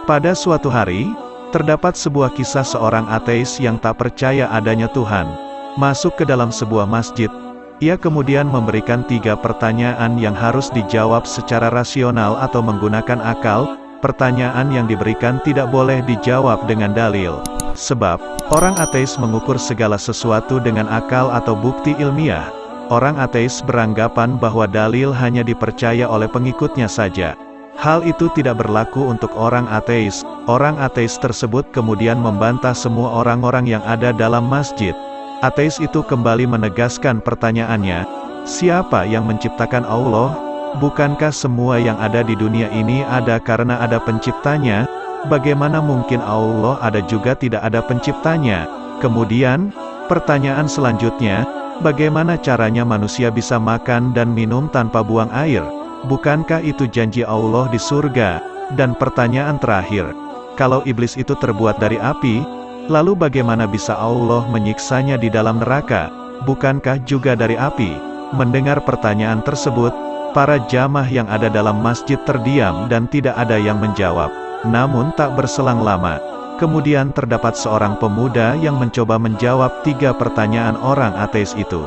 Pada suatu hari, terdapat sebuah kisah seorang ateis yang tak percaya adanya Tuhan, masuk ke dalam sebuah masjid. Ia kemudian memberikan 3 pertanyaan yang harus dijawab secara rasional atau menggunakan akal. Pertanyaan yang diberikan tidak boleh dijawab dengan dalil. Sebab, orang ateis mengukur segala sesuatu dengan akal atau bukti ilmiah. Orang ateis beranggapan bahwa dalil hanya dipercaya oleh pengikutnya saja. Hal itu tidak berlaku untuk orang ateis. Orang ateis tersebut kemudian membantah semua orang-orang yang ada dalam masjid. Ateis itu kembali menegaskan pertanyaannya, siapa yang menciptakan Allah? Bukankah semua yang ada di dunia ini ada karena ada penciptanya? Bagaimana mungkin Allah ada juga tidak ada penciptanya? Kemudian, pertanyaan selanjutnya, bagaimana caranya manusia bisa makan dan minum tanpa buang air? Bukankah itu janji Allah di surga? Dan pertanyaan terakhir, kalau iblis itu terbuat dari api, lalu bagaimana bisa Allah menyiksanya di dalam neraka? Bukankah juga dari api? Mendengar pertanyaan tersebut, para jamaah yang ada dalam masjid terdiam dan tidak ada yang menjawab. Namun tak berselang lama, kemudian terdapat seorang pemuda yang mencoba menjawab 3 pertanyaan orang ateis itu.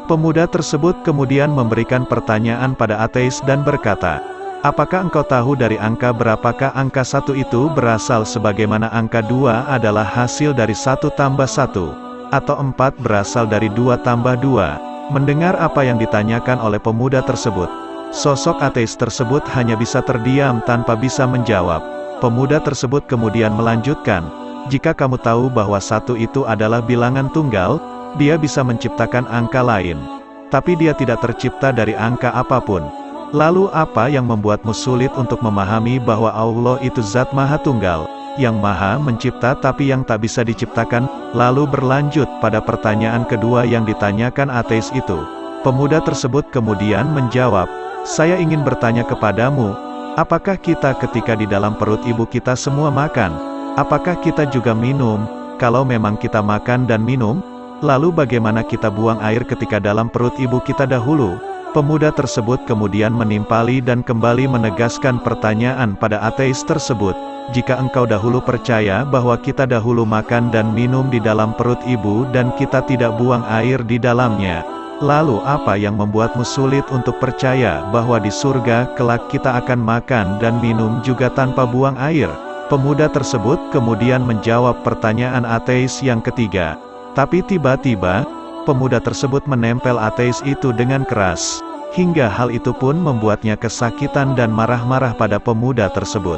Pemuda tersebut kemudian memberikan pertanyaan pada ateis dan berkata, apakah engkau tahu dari angka berapakah angka 1 itu berasal sebagaimana angka 2 adalah hasil dari 1 tambah 1, atau 4 berasal dari 2 tambah 2? Mendengar apa yang ditanyakan oleh pemuda tersebut, sosok ateis tersebut hanya bisa terdiam tanpa bisa menjawab. Pemuda tersebut kemudian melanjutkan, jika kamu tahu bahwa 1 itu adalah bilangan tunggal, dia bisa menciptakan angka lain. Tapi dia tidak tercipta dari angka apapun. Lalu apa yang membuatmu sulit untuk memahami bahwa Allah itu zat maha tunggal, yang maha mencipta tapi yang tak bisa diciptakan? Lalu berlanjut pada pertanyaan kedua yang ditanyakan ateis itu. Pemuda tersebut kemudian menjawab, saya ingin bertanya kepadamu, apakah kita ketika di dalam perut ibu kita semua makan? Apakah kita juga minum? Kalau memang kita makan dan minum, lalu bagaimana kita buang air ketika dalam perut ibu kita dahulu? Pemuda tersebut kemudian menimpali dan kembali menegaskan pertanyaan pada ateis tersebut, jika engkau dahulu percaya bahwa kita dahulu makan dan minum di dalam perut ibu dan kita tidak buang air di dalamnya, lalu apa yang membuatmu sulit untuk percaya bahwa di surga kelak kita akan makan dan minum juga tanpa buang air? Pemuda tersebut kemudian menjawab pertanyaan ateis yang ketiga. Tapi tiba-tiba, pemuda tersebut menempel ateis itu dengan keras, hingga hal itu pun membuatnya kesakitan dan marah-marah pada pemuda tersebut.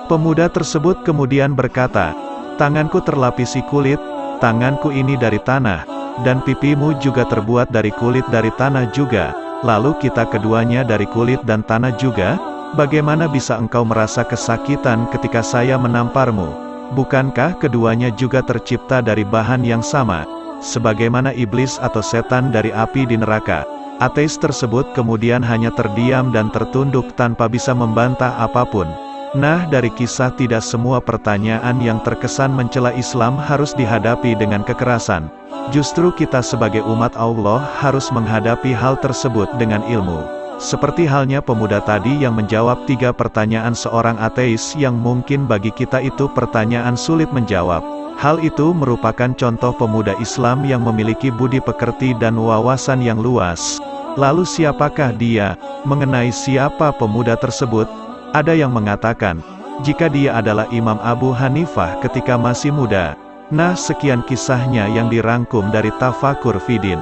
Pemuda tersebut kemudian berkata, tanganku terlapisi kulit, tanganku ini dari tanah, dan pipimu juga terbuat dari kulit dari tanah juga, lalu kita keduanya dari kulit dan tanah juga, bagaimana bisa engkau merasa kesakitan ketika saya menamparmu? Bukankah keduanya juga tercipta dari bahan yang sama, sebagaimana iblis atau setan dari api di neraka? Ateis tersebut kemudian hanya terdiam dan tertunduk tanpa bisa membantah apapun. Nah, dari kisah tidak semua pertanyaan yang terkesan mencela Islam harus dihadapi dengan kekerasan. Justru kita sebagai umat Allah harus menghadapi hal tersebut dengan ilmu. Seperti halnya pemuda tadi yang menjawab 3 pertanyaan seorang ateis yang mungkin bagi kita itu pertanyaan sulit menjawab. Hal itu merupakan contoh pemuda Islam yang memiliki budi pekerti dan wawasan yang luas. Lalu siapakah dia? Mengenai siapa pemuda tersebut? Ada yang mengatakan, jika dia adalah Imam Abu Hanifah ketika masih muda. Nah, sekian kisahnya yang dirangkum dari Tafakur Fidin.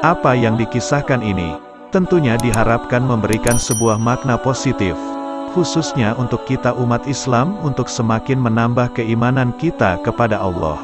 Apa yang dikisahkan ini tentunya diharapkan memberikan sebuah makna positif, khususnya untuk kita umat Islam untuk semakin menambah keimanan kita kepada Allah.